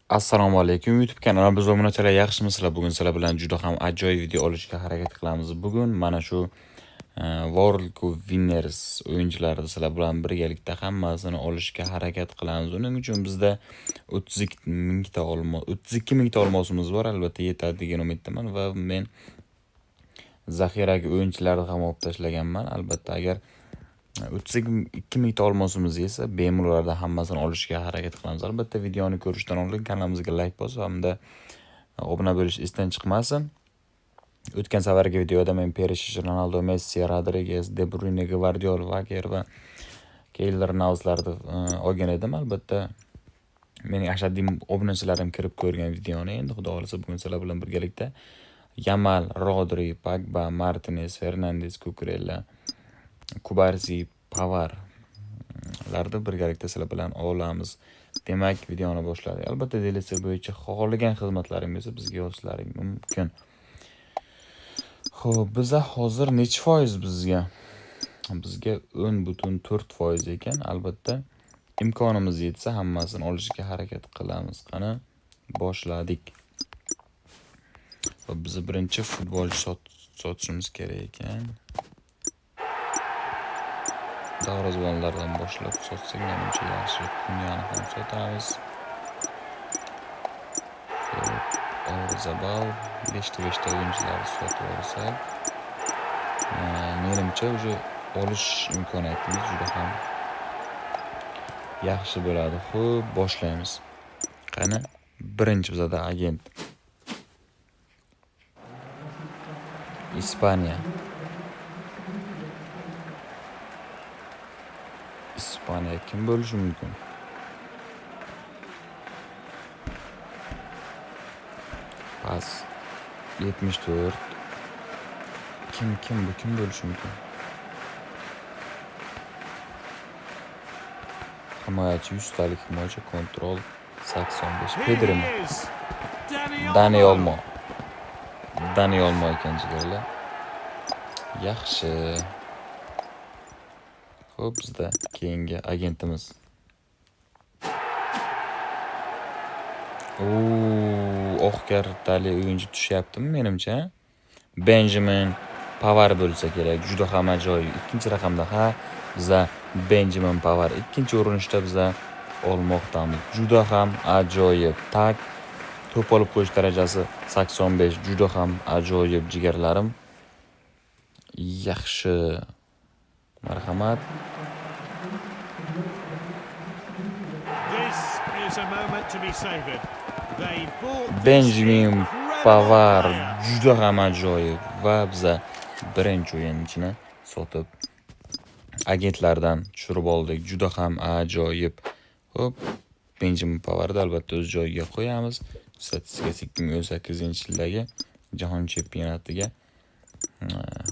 Assalomu alaykum YouTube kanali obunachilar, yaxshimisizlar? Bugun sizlar bilan juda ham ajoyib video olishga harakat qilamiz. Bugun mana shu World Cup Winners o'yinchilarini sizlar bilan birgalikda hammasini olishga harakat qilamiz. Uning uchun bizda 32 mingta olmosimiz bor, albatta yetadi degan umiddaman va men zaxiraga o'yinchilarni ham olib tashlaganman. Albatta agar 32 mingta olmosimiz esa bemalollarda hammasini olishga harakat qilamiz. Albatta videoni ko'rishdan oldin kanalimizga like bosib hamda obuna bo'lish esdan chiqmasin. O'tgan safargi videoda men Perisic, Ronaldo, Messi, Rodriguez, De Bruyne, Gvardiol, Vaker va Keylor Navaslarni olgan edim. Albatta mening ashaddiy obunachilarim kirib ko'rgan videoni endi xudo xolasa bugun sizlar bilan birgalikda Yamal, Rodri, Pogba, Martinez, Fernandes, Cucurella, Kubarsi, Pavarlarni birgalikda sizlar bilan olamiz. Demak, videoni boshladik. Albatta deletsiya bo'yicha xohlagan xizmatlaringizni bizga yozishlaring mumkin. Xo'p, biza hozir necha foiz bizga? Bizga 10.4% ekan. Albatta imkonimiz yetsa hammasini olishga harakat qilamiz. Qani boshladik. Va biz birinchi futbolchi sotishimiz kerak ekan. Darvozabonlardan boshlab sotsak menimcha yaxshi. Kunyani ham sotamiz. Zabal 5ta o'yinchilarni sotib olsak, menimcha уже olish imkoniyatimiz juda ham yaxshi bo'ladi. Xo'p, boshlaymiz. Qani, birinchi bizada agent. Ispaniya kim bo'lishi mumkin? Pas 74. Kim bo'lishi mumkin? Himoyachi 100 talik himoyachi, kontrol 85. Pedri. Dani Olmo ekan jigarlar. Yaxshi. Xo'p, bizda keyingi agentimiz. Oq kartali o'yinchi tushyaptimi menimcha? Benjamin Pavar bo'lsa kerak. Juda ham ajoyib. Ikkinchi raqamda biza Benjamin Pavar ikkinchi urinishda biza olmoqdamiz. Juda ham ajoyib. To'p olib qo'yish darajasi 85. Juda ham ajoyib jigarlarim. Yaxshi. Marhamat. Benjamin Pavar juda ham ajoyib va biza birinchi o'yinchini sotib agentlardan tushirib oldik. Juda ham ajoyib. Xo'p, Benjamin Pavarni albatta o'z joyiga qo'yamiz. Statistikasi 2018-yildagi Jahon chempionatiga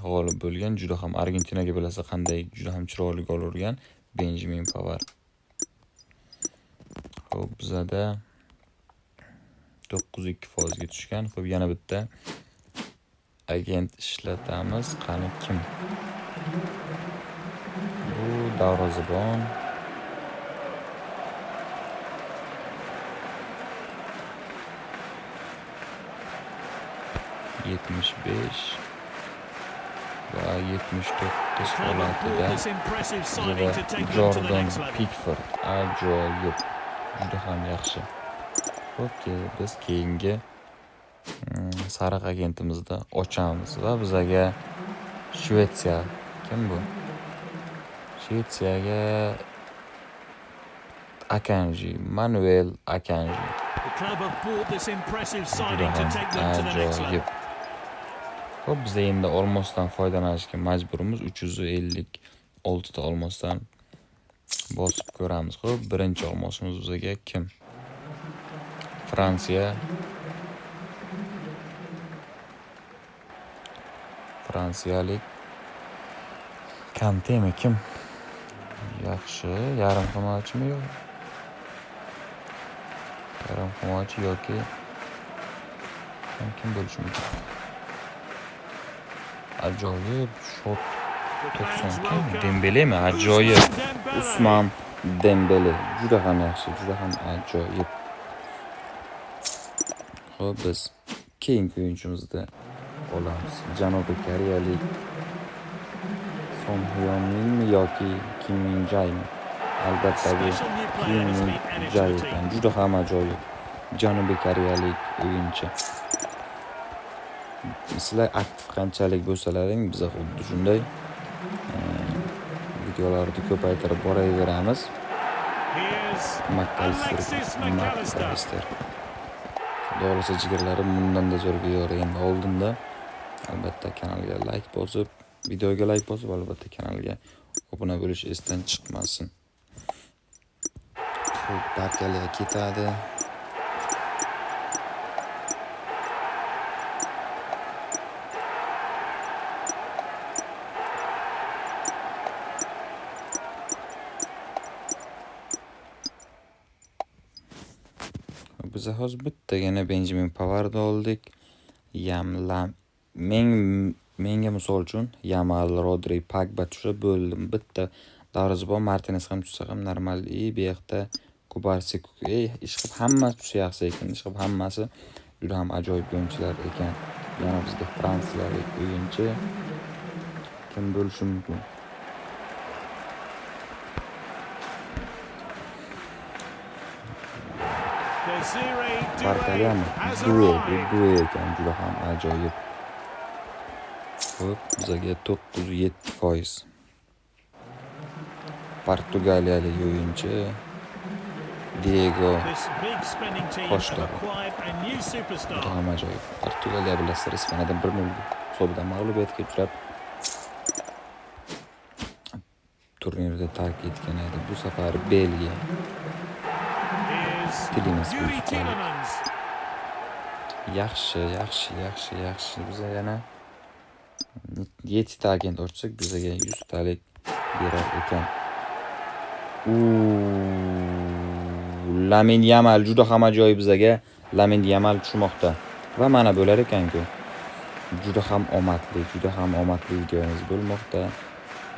g'olib bo'lgan, juda ham Argentinaga bilasa qanday juda ham chiroyli gol urgan Benjamin Pavar. Xo'p, bizada 9.2% ga tushgan. Xo'p, yana bitta agent ishlatamiz. Qani kim? Bu darvozabon. Va 79 holatida Jordan Pickford ajoyib. Juda ham yaxshi. Okey, biz keyingi sariq agentimizni ochamiz va bizaga Shvetsiya. Kim bu? Shvetsiyaga Akanji, Manuel Akanji. Ajoyib. Xo'p, biz endi olmosdan foydalanishga majburmiz. 356 ta olmosdan bosib ko'ramiz. Xo'p, birinchi olmosimiz bizga kim? Fransiyalik Kantemi kim? Yaxshi, yarim himoyachimi yo'q? Yarim himoyachi yoki kim bo'lishi mumkin? Ajoyib shot 90 kim? Dembelemi? Ajoyib. Usman Dembele. Juda ham yaxshi, juda ham ajoyib. Xo'p, biz keyingi o'yinchimizni olamiz. Janubiy Koreyalik Son Hyo-minmi yoki Kim Min-jaemi? Albatta bu Kim Min-jae ekan. Juda ham ajoyib Janubiy Koreyalik o'yinchi. Sizlar aktiv qanchalik bo'lsalaring, biz xuddi shunday videolarni ko'paytirib boraveramiz. McAllister. Doğrusu jigarlarim bundan da zo'rga yorayman. Oldinda albatta kanalga like bosib, videoga like bosib, albatta kanalga obuna bo'lish esdan chiqmasin. Xo'p, Barkaliga ketadi. Biz hozir bittagina Benjamin Pavardni oldik. Menga misol uchun Yamal, Rodri, Pogba tushib bo'ldim. Bitta Darvozabon Martinez ham tushsa ham normal. Bu yoqda Kubarsi, ish qilib hammasi tusha yaxshi ekan. Ish qilib hammasi juda ham ajoyib o'yinchilar ekan. Yana bizga fransiyalik o'yinchi kim bo'lishi mumkin? Barkaliami? Duo ekan, juda ham ajoyib. Xo'p, bizga 907%. Portugaliyalik o'yinchi Diego Costa. Juda ham ajoyib. Portugaliya bilasizlar, Ispaniyadan 1-0 hisobda mag'lubiyatga uchrab turnirda tark etgan edi. Bu safar Belgiya. Tilimiz yaxshi. Biz yana 7 ta agent ochsak, bizga 100 talik berar ekan. Lamin Yamal juda ham ajoyib bizga. Lamin Yamal tushmoqda va mana bo'lar ekan-ku. Juda ham omadli videomiz bo'lmoqda.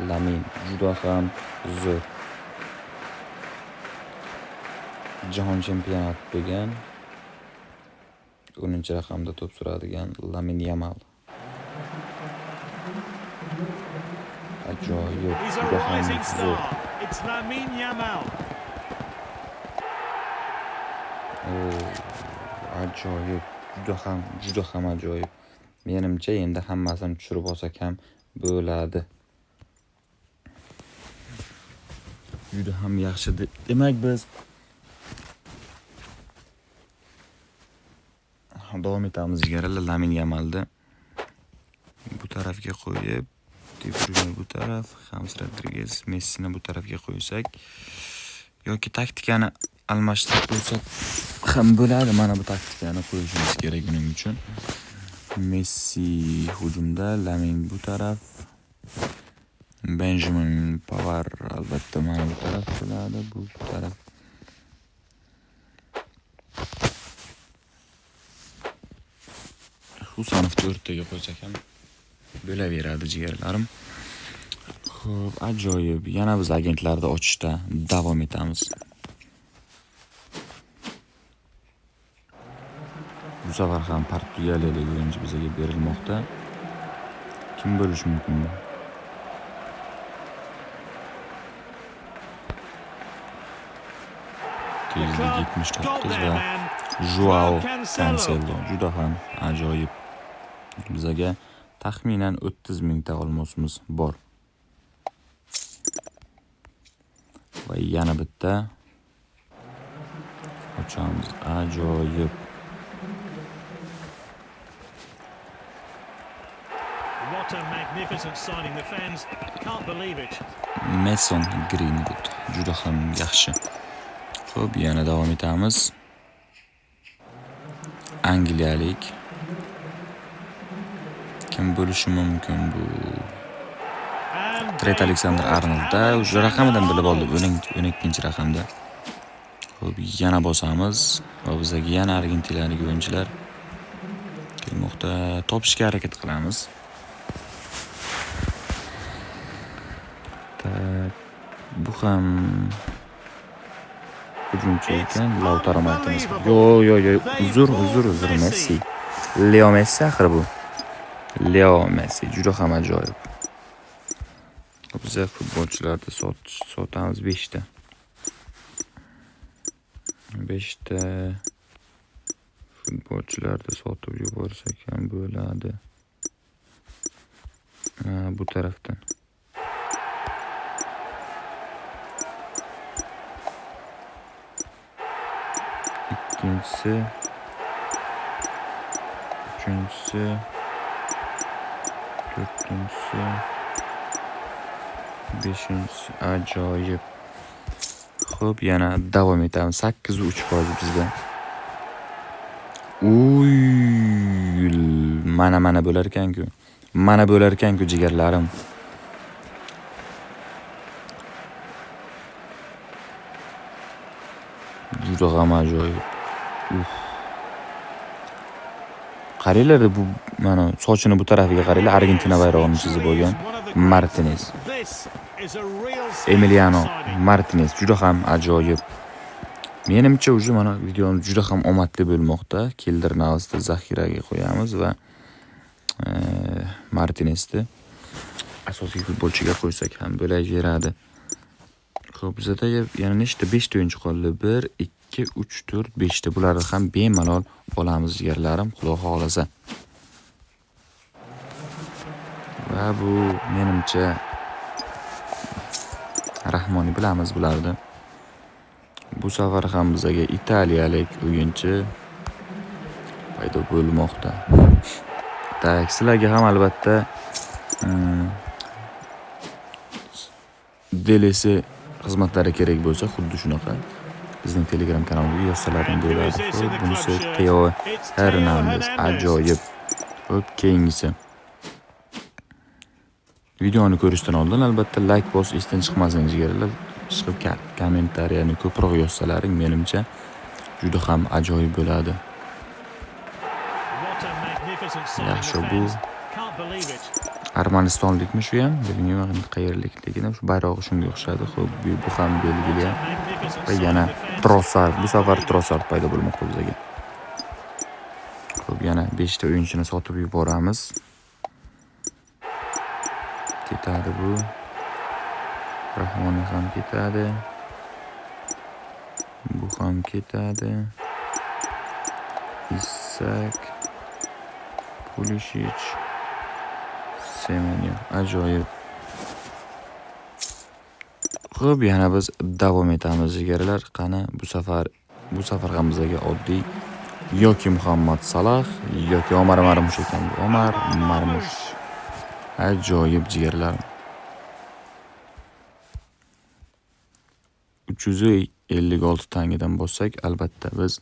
Lamin juda ham zo'r. Jahon chempionati bo'lgan 10-raqamda to'p suradigan Lamin Yamal. Ajoyib, juda ham zo'r. Ajoyib, juda ham ajoyib. Menimcha endi hammasini tushirib olsak ham bo'ladi. Juda ham yaxshi. Demak, biz davom etamiz jigarlar. Lamin Yamalni bu tarafga qo'yib, De Bruyne bu taraf, James Rodriguez, Messini bu tarafga qo'ysak yoki taktikani almashtirib qo'ysak ham bo'ladi. Mana bu taktikani qo'yishimiz kerak buning uchun. Messi hujumda, Lamin bu taraf, Benjamin Pavard albatta mana bu taraf bo'ladi, bu taraf. Husanovni o'rtaga qo'ysak ham bo'laveradi jigarlarim. Xo'p, ajoyib. Yana biz agentlarni ochishda davom etamiz. Bu safar ham Portugaliyalik o'yinchi bizga berilmoqda. Kim bo'lishi mumkin? 79 va Joao Cancelo juda ham ajoyib. Bizga taxminan 30 mingta olmosimiz bor. Va yana bitta ochamiz. Ajoyib. What a magnificent signing, the fans can't believe it. Mason Greenwood juda ham yaxshi. Xo'p, yana davom etamiz. Angliyalik kim bo'lishi mumkin bu? Trent Alexander-Arnoldda o'sha raqamidan bilib oldim, 12-raqamda. Xo'p, yana bosamiz va bizga yana argentinalik o'yinchilar kelmoqda. Topishga harakat qilamiz. Bu ham hujumchi ekan, Lautaro Martinez. Yo, uzr, Messi. Leo Messi axir bu. Leo Messi juda ham ajoyib. Biz futbolchilarni sotamiz 5 ta. 5 ta futbolchilarni sotib yuborsak ham bo'ladi. Bu tarafdan. İkincisi, üçüncüsü, dördüncüsü, beşincisi ajoyib. Xo'p, yana davom etamiz. 8-3 hozir bizda. Mana bo'lar ekan-ku. Mana bo'lar ekan-ku jigarlarim. Juda ham ajoyib. Qaranglar, bu mana sochini bu tarafiga qaranglar, Argentina bayrog'ini chizib bo'lgan Martinez. Emiliano Martinez juda ham ajoyib. Menimcha o'zi mana videomiz juda ham omadli bo'lmoqda. Keldir Navasni zaxiraga qo'yamiz va Martinezni asosiy futbolchiga qo'ysak ham bo'laveradi. Xo'p, bizda yana nechta 5 ta o'yinchi qoldi. 1 2 3 4 5 ta. Bularni ham bemalol olamiz jigarlarim, xudo xolasa. Va bu menimcha Rahmoni bilamiz bularni. Bu safar ham bizga italiyalik o'yinchi paydo bo'lmoqda. Tak, sizlarga ham albatta DLC xizmatlari kerak bo'lsa, xuddi shunaqa bizning Telegram kanalimizga yozsalaring bo'ladi. Bunisi Teo Hernandez ajoyib. Xo'p, keyingisi. Videoni ko'rishdan oldin albatta like bosib esdan chiqmasangiz jigarlar, chiqib kommentariyani ko'proq yozsalaring menimcha juda ham ajoyib bo'ladi. Yaxshi, bu Armanistonlikmi shu ham? Bilmayman qayerlikligini, shu bayrog'i shunga o'xshadi. Xo'p, bu ham Belgiya. Va yana Trossard, bu safar Trossard paydo bo'lmoqda bizga. Xo'p, yana 5 ta o'yinchini sotib yuboramiz. Ketadi bu. Rahmoni ham ketadi. Bu ham ketadi. Isak, Pulisic, Semenyo ajoyib. Xo'p, yana biz davom etamiz jigarlar. Qani bu safar ham bizga oddiy yoki Muhammad Salah yoki Omar Marmush ekan. Omar Marmush ajoyib jigarlar. 356 tangadan bossak, albatta biz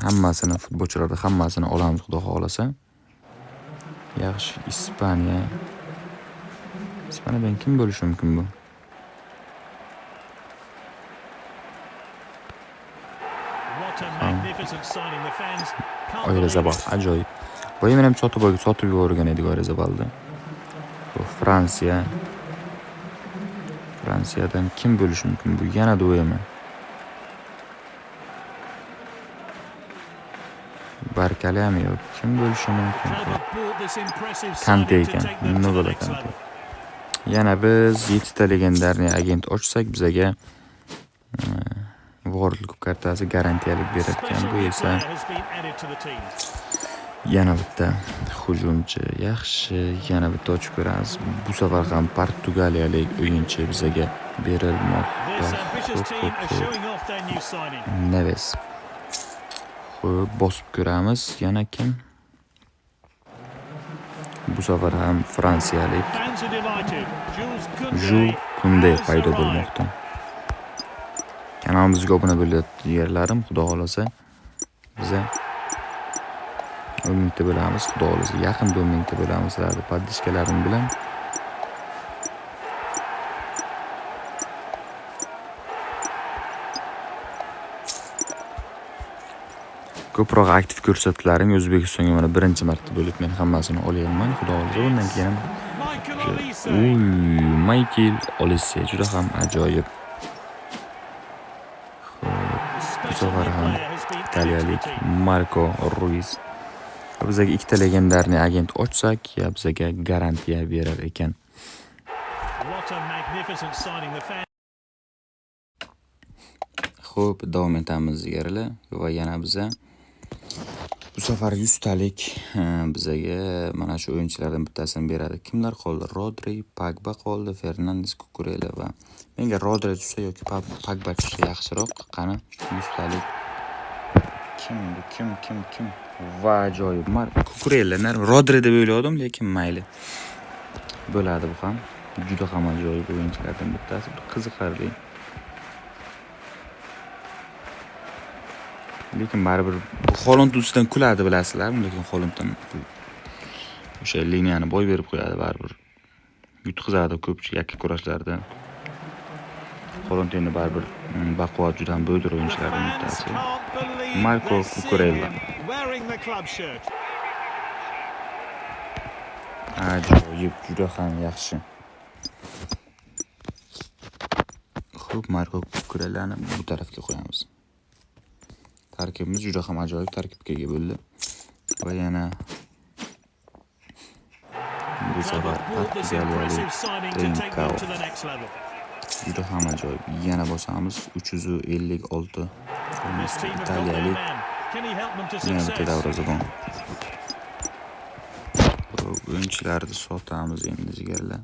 hammasini futbolchilarni hammasini olamiz, xudo xolasa. Yaxshi, Ispaniyadan kim bo'lishi mumkin bu? Oyarzabal ajoyib. Bu ham sotib yuborgan edik Oyarzabalni. Bu Fransiyadan kim bo'lishi mumkin bu? Yana do'yimi. Barkalami yo'q. Kim bo'lishi mumkin? Kante ekan. N'Golo Kante. Yana biz 7 ta legendarniy agent ochsak bizga World Cup kartasi garantiyalik beradigan. Bu esa yana bitta hujumchi. Yaxshi, yana bitta ochib ko'ramiz. Bu safar ham portugaliyalik o'yinchi bizga berilmoqda. Neves. Xo'p, bosib ko'ramiz. Yana kim? Bu safar ham fransiyalik Jules Koundé paydo bo'lmoqda. Kanalimizga obuna bo'layotgan yerlarim, xudo xolasa biza 10 mingta bo'lamiz, xudo xolasa yaqinda 10 mingta bo'lamiz sizlarni poddishkalarim bilan. Ko'proq aktiv ko'rsatlaring O'zbekistonga mana birinchi marta bo'lib men hammasini olyapman, xudo xolasa. Bundan keyin Michael Olise juda ham ajoyib. Bu special safar new ham player has been added to the italiyalik team. Marco Ruiz. Bizaga ikkita legendarniy agent ochsak, ya bizaga garantiya berar ekan. What a magnificent signing. The fans Xo'p, davom etamiz ilgari va yana biza bu safar 100 talik bizaga mana shu o'yinchilardan bittasini beradi. Kimlar qoldi? Rodri, Pogba qoldi, Fernandes, Cucurella va menga Rodri tushsa yoki Pogba tushsa yaxshiroq. Qani 100 talik kim? Va ajoyib. Cucurella, Rodri deb o'yladim, lekin mayli. Bo'ladi bu ham. Juda ham ajoyib o'yinchilardan bittasi. Qiziqarli. Lekin baribir Holland ustidan kuladi, bilasizlarmi? Lekin Hollanddan o'sha liniyani boy berib qo'yadi baribir. Yutqizadi ko'pchilik yakka kurashlarda. Holland endi baribir baquvvat juda ham bo'ydir o'yinchilardan bittasi. Marco Cucurella. wearing the club shirt. Ajoyib, juda ham yaxshi. Xo'p, Marco Cucurellani bu tarafga qo'yamiz. Tarkibimiz juda ham ajoyib tarkibga ega bo'ldi. Va yana bu safar portugaliyalik Trincao. Juda ham ajoyib. Yana bosamiz 356. Italiyalik yana bitta darvozabon. O'yinchilarni sotamiz endi jigarlar.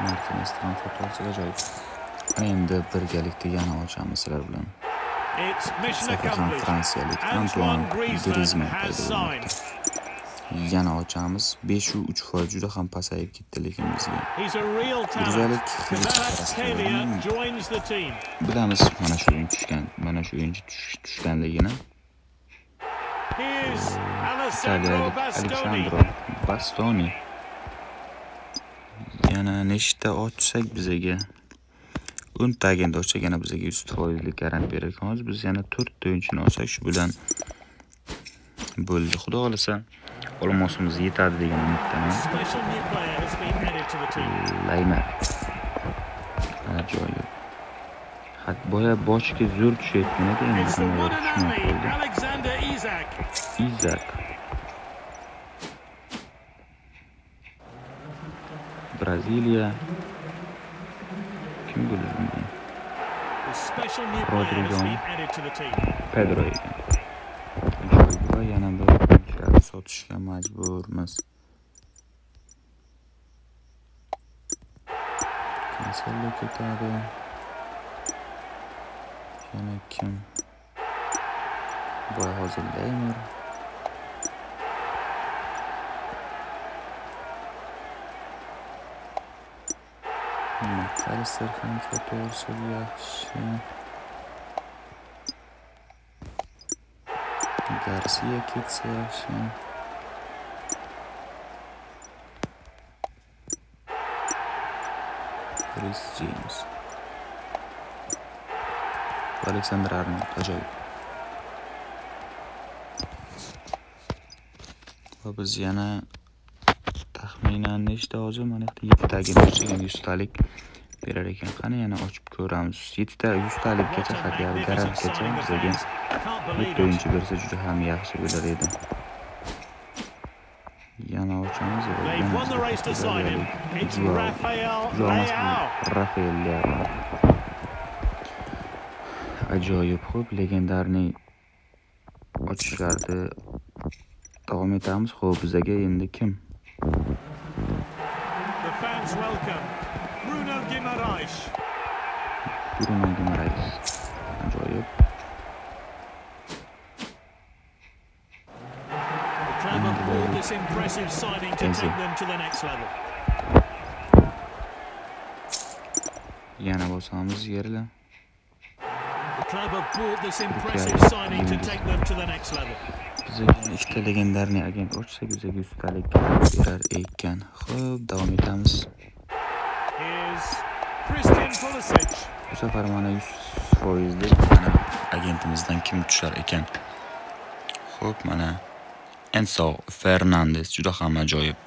Martinez transfer ajoyib. Endi birgalikda yana ochamiz sizlar bilan. It's mission Safar ham accomplished. fransiyalik Antoine Antoine Griezmann Griezmann has paydo signed. bo'lmoqda. Yana ochamiz. 5.3% juda ham pasayib ketdi lekin bizga. He's a real talent. Gruziyalik Kvaratskhelia joins the team. bilamiz mana shu o'yinchi tushganligini. Here's Alessandro Italiyalik Bastoni. Alessandro Bastoni. Yana nechta ochsak bizaga 10 ta agent ochsak yana bizaga 100% garant berar ekan. Hozir biz yana 4 ta o'yinchini olsak shu bilan bo'ldi. Xudo xolasa olmosimiz yetadi degan umiddaman. Special new player has been added to the team. Laymer. Ajoyib. Boya boshiga zo'r tushayotgan edi, endi It's the qanday one and tushmay only qoldi. Alexander Isak. Isak. Braziliya. Kim bo'ladi? The special new player has been added to the team. Pedro ekan. Ajoyib. Va yana bir o'yinchilarni sotishga majburmiz. Cancelo ketadi. Yana kim? Boy hozir Laymer. Kalister ham fotosi yaxshi. Garcia ketsa yaxshi. Chris James. Alexander Arnold ajoyib. Va biz yana taxminan nechta hozir mana bu 7 taga bo'lsa 100 talik berar ekan. Qani yana ochib ko'ramiz. 7 ta 100 talikgacha xatlari garantgacha bizga bitta o'yinchi bersa juda ham yaxshi bo'lar edi. Yana ochamiz va They've won the race to sign him. It's Rafael Leao. Rafael Leao. Ajoyib. Xo'p, legendarniy ochishlarni davom etamiz. Xo'p, bizaga endi kim? The fans welcome Bruno Guimaraes. Ajoyib. The club have bought this impressive signing to take them to the next level. Yana bosamiz yerlar. The club have bought this impressive signing to take them to the next level. Bizaga ikkita legendarniy agent ochsak bizaga 100 talik berar ekan. Xo'p, davom etamiz. Here's Christian Pulisic. Bu safar mana 100% deb mana agentimizdan kim tushar ekan. Xo'p, mana Enzo Fernandes juda ham ajoyib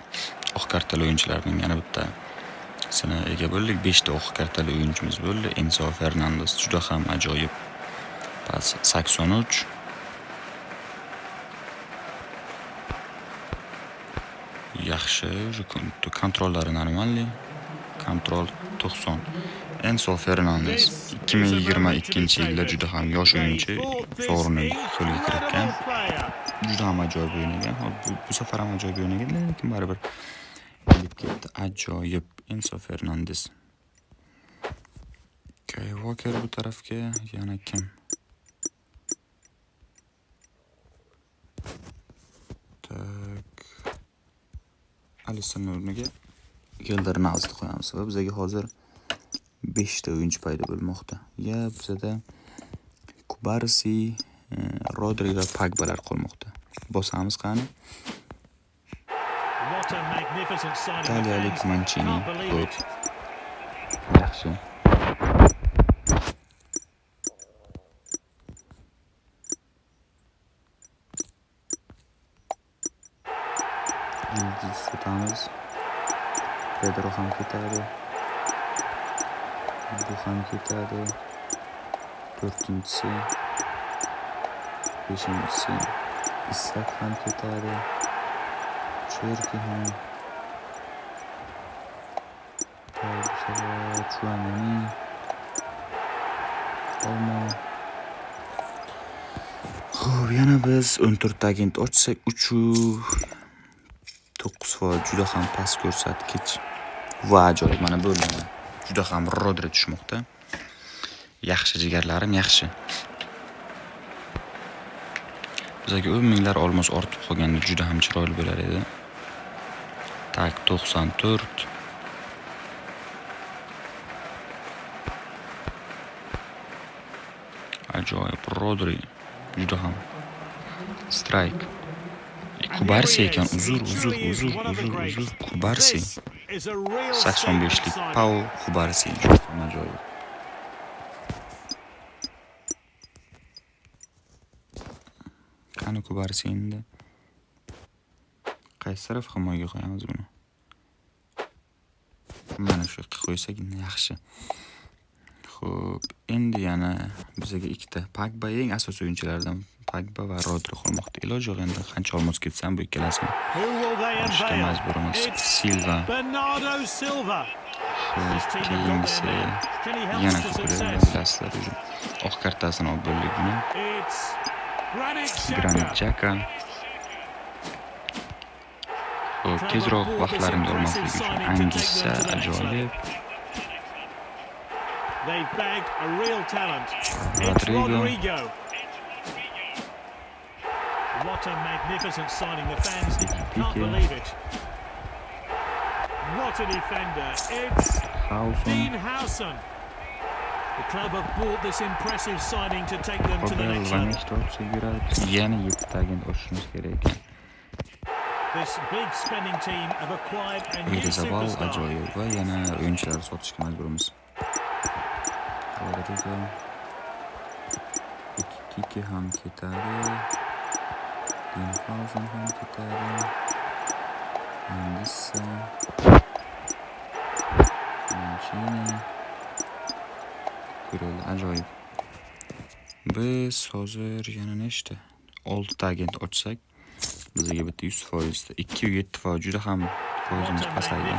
oq kartali o'yinchilarning yana bittasini ega bo'ldik. 5 ta oq kartali o'yinchimiz bo'ldi. Enzo Fernandes juda ham ajoyib. Pas 83. Yaxshi, kontrollari normalniy. Kontrol 90. Enzo Fernandes 2022-yilda juda ham yosh o'yinchi sovrinni qo'lga kiritgan. Juda ham ajoyib o'ynagan. Bu safar ham ajoyib o'ynagan, lekin baribir kelib ketdi. Ajoyib Enzo Fernandes. Kay Walker bu tarafga yana kim? Tak. Alisson o'rniga Gelder Nazni qo'yamiz va bizga hozir 5 ta o'yinchi paydo bo'lmoqda. Ya bizda Kubarsi, Rodri va Pogbalar qolmoqda. Bosamiz qani? What a magnificent signing. Italiyalik Mancini. Yaxshi. Yıldız tutamiz. Pedro ham ketadi. Bu ham ketadi. 4-inchisi. 5-inchisi. Isak ham ketadi. Cherki ham. Chouameni. Olmo. Xo'p, yana biz 14 agent ochsak 9% juda ham past ko'rsatkich. Va ajoyib, mana bo'ldi. Juda ham Rodri tushmoqda. Yaxshi jigarlarim, yaxshi. Bizga 10 minglar olmos ortib qolganda juda ham chiroyli bo'lar edi. Tak 94. Ajoyib Rodri. Juda ham strike. Kubarsi ekan, uzr. Kubarsi. 85'lik Pau Kubarsi. Juda ham ajoyib. Qani Kubarsi endi. Qaysi taraf himoyaga qo'yamiz buni? Mana shu yoqqa qo'ysak yaxshi. Xo'p, endi yana bizga ikkita Pogba eng asosiy o'yinchilardan Pogba va Rodri qolmoqda. Iloji yo'q endi qancha olmos ketsam bu ikkalasini olishga majburmiz. Silva. Bernardo Silva. Keyingisi yana ko'plar bilasizlar o'zi. Oq kartasini olib bo'ldik buni. Granit Xhaka. Xo'p, tezroq vaqtlarimni olmaslik uchun Angissa ajoyib. They bagged a real talent. Rodrigo. What a magnificent signing. The fans can't believe it. What a defender. It's Dean Howson. The club have bought this impressive signing to take them to the next level. Yana 7 tagini ochishimiz kerak. This big spending team have acquired a new superstar. Ajoyib va yana o'yinchilar sotishga majburmiz. Rodrigo. Kike ham ketadi. Dean Howson ham ketadi. Angissa. Mancini. Kurel ajoyib. Biz hozir yana nechta 6 ta agent ochsak bizga bitta 100%, 207% juda ham foizimiz pasaygan.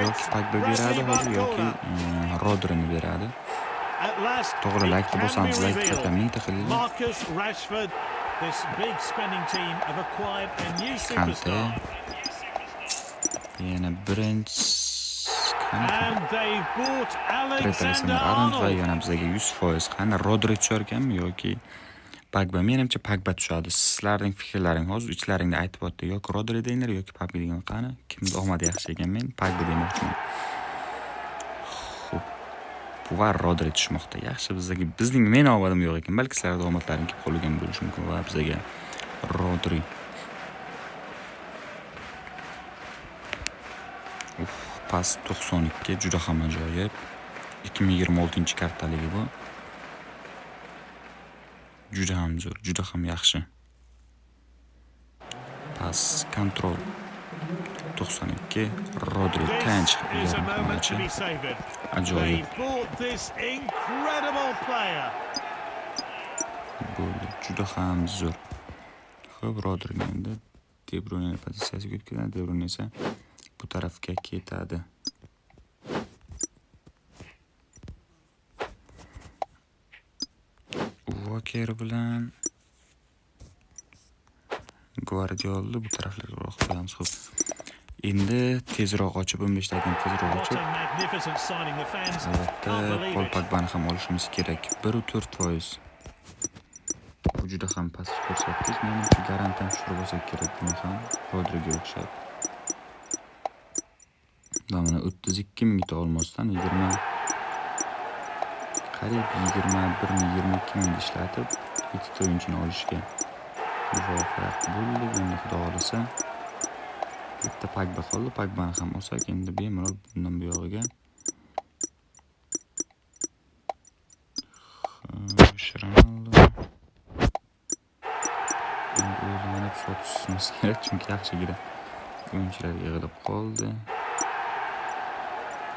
Yoki Pogba beradi hozir yoki Rodrini beradi. To'g'ri, like bosamiz, like qilib mingta qilinglar. Marcus Rashford, this big spending team have acquired a new superstar. Yana birinchi And they bought Alexander Arnold. Va yana bizga 100% qani Rodri tushar ekanmi yoki Pogba? Menimcha Pogba tushadi. Sizlarning fikrlaring hozir ichlaringda aytib o'tdi. Yoki Rodri deinglar yoki Pogba deinglar. Qani kimning omadi yaxshi ekan? Men Pogba demoqchiman. Xo'p. Bu va Rodri tushmoqda. Yaxshi, bizning men omadim yo'q ekan. Balki sizlarning omadlaring kelib qolgan bo'lishi mumkin va bizga Rodri. Pas 92 juda ham ajoyib. 2026-kartaligi bu. Juda ham zo'r, juda ham yaxshi. Pas kontrol 92 Rodri Tanch Is a moment to be savoured. ajoyib. They bought this incredible player. Bo'ldi, juda ham zo'r. Xo'p, Rodri endi De Bruyne pozitsiyasiga o'tkazadi. De Bruyne esa bu tarafga ketadi. Walker bilan Guardiolni bu taraflarga qo'yamiz. Xo'p. Endi tezroq ochib 15 daqiqani tezroq What ochib a magnificent signing. The fans can't albatta believe Paul it. Pogbani ham olishimiz kerak. 1.4%. Bu juda ham past ko'rsatkich. Menimcha garantam tushirib olsak kerak buni ham. Rodriga o'xshab. Mana 32 mingta olmasdan 21 ming ishlatib, ikkita o'yinchini olishga muvaffaq bo'ldik. Endi xudo xolasa bitta Pogba qoldi. Pogbani ham olsak, endi bemalol bundan bu yog'iga Ronaldo o'ylanib sotishimiz kerak, chunki yaxshigina o'yinchilar yig'ilib qoldi.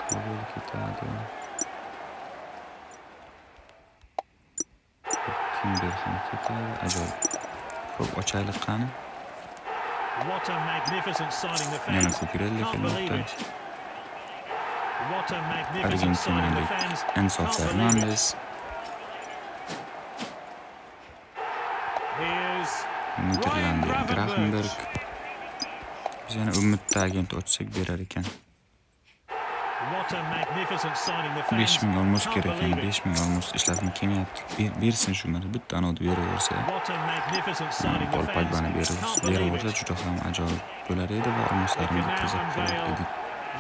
Qabul ketadi. Kimber ham ketadi. Ajoyib. Xo'p, ochaylik qani. What a magnificent signing. The Yana fans Cucurella can't believe kelmoqda. it. What a magnificent signing. The fans Enzo can't believe it. Fernandez, Here's Niderlandiya Ryan Gravenberg. Gravenberch. Biz yana umidda agent ochsak berar ekan. What a magnificent signing. The fans 5 ming olmos can't kerak, believe yani it. 5 ming olmos ishlatma kelmayapti. Bersin shu mana bitta anodi beraversa, What a magnificent signing. The Paul fans Pogbani can't believe beraversa it. juda ham ajoyib bo'lar edi va olmoslarini bitkazib qo'yar edik.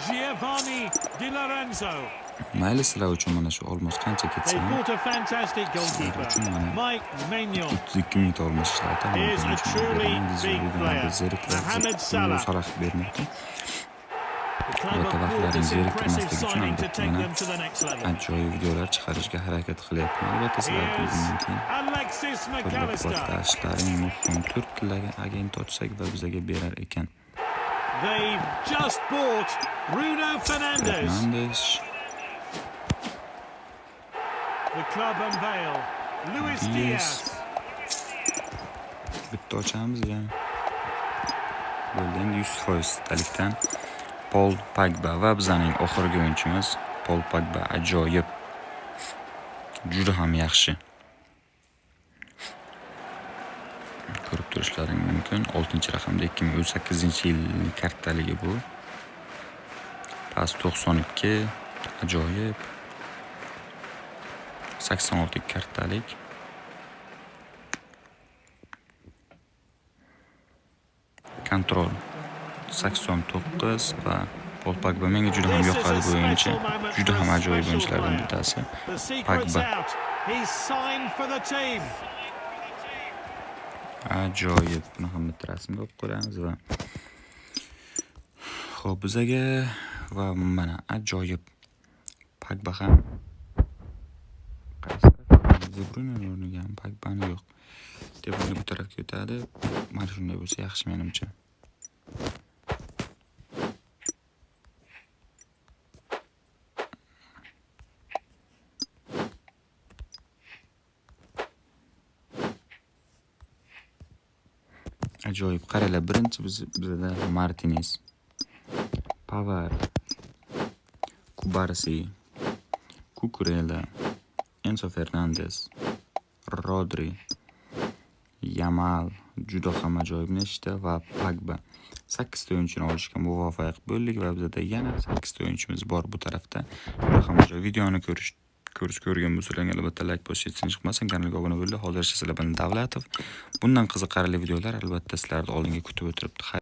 Giovanni Di Lorenzo. Mayli sizlar uchun mana shu olmos qancha ketsa They ham bought a fantastic goalkeeper, Mike Maignan. 32 mingta olmos ishlatib, Here's a truly big player, Mohamed Salah. Salah bermoqda. The club Albatta have bought vaqtlarini this zeriktirmaslik impressive uchun signing to albatta take mana them to the next level. ajoyib videolar chiqarishga harakat qilyapman. Albatta sizlar Here's bundan keyin Alexis qo'llab McAllister. quvvatlashlaring muhim. Turk tilidagi agent ochsak va bizga berar ekan. They've just bought Bruno Fernandes. Fernandes, The club unveil Luis Diaz. Diaz. bitta ochamiz ya. Bo'ldi, endi 100% talikdan Paul Pogba va bizning oxirgi o'yinchimiz Paul Pogba ajoyib. Juda ham yaxshi. Ko'rib turishlaring mumkin. 6-raqamda 2018-yilning kartaligi bu. Pas 92 ajoyib. 86 kartalik. Kontrol 89 va Paul Pogba menga juda ham yoqadi bu o'yinchi. Juda ham ajoyib o'yinchilardan bittasi. The secret's Pogba. out. He's signed for the team. Ajoyib. Buni ham bitta rasmga olib qo'yamiz va xo'p, bizaga va mana ajoyib Pogba ham De Bruyne o'rniga ham Pogbani yo'q. De Bruyne bu tarafga o'tadi. Mana shunday bo'lsa yaxshi menimcha. Ajoyib. Qaranglar, birinchi bizda Martinez, Pavard, Kubarsi, Cucurella, Enzo Fernandez, Rodri, Yamal, juda ham ajoyib nechta va Pogba. 8 ta o'yinchini olishga muvaffaq bo'ldik va bizda yana 8 ta o'yinchimiz bor bu tarafda. Juda ham ajoyib. Videoni ko'rgan bo'lsalaring albatta like bosishni chiqmasin, kanalga obuna bo'linglar. Hozircha sizlar bilan Davlatov. Bundan qiziqarli videolar albatta sizlarni oldinga kutib o'tiribdi.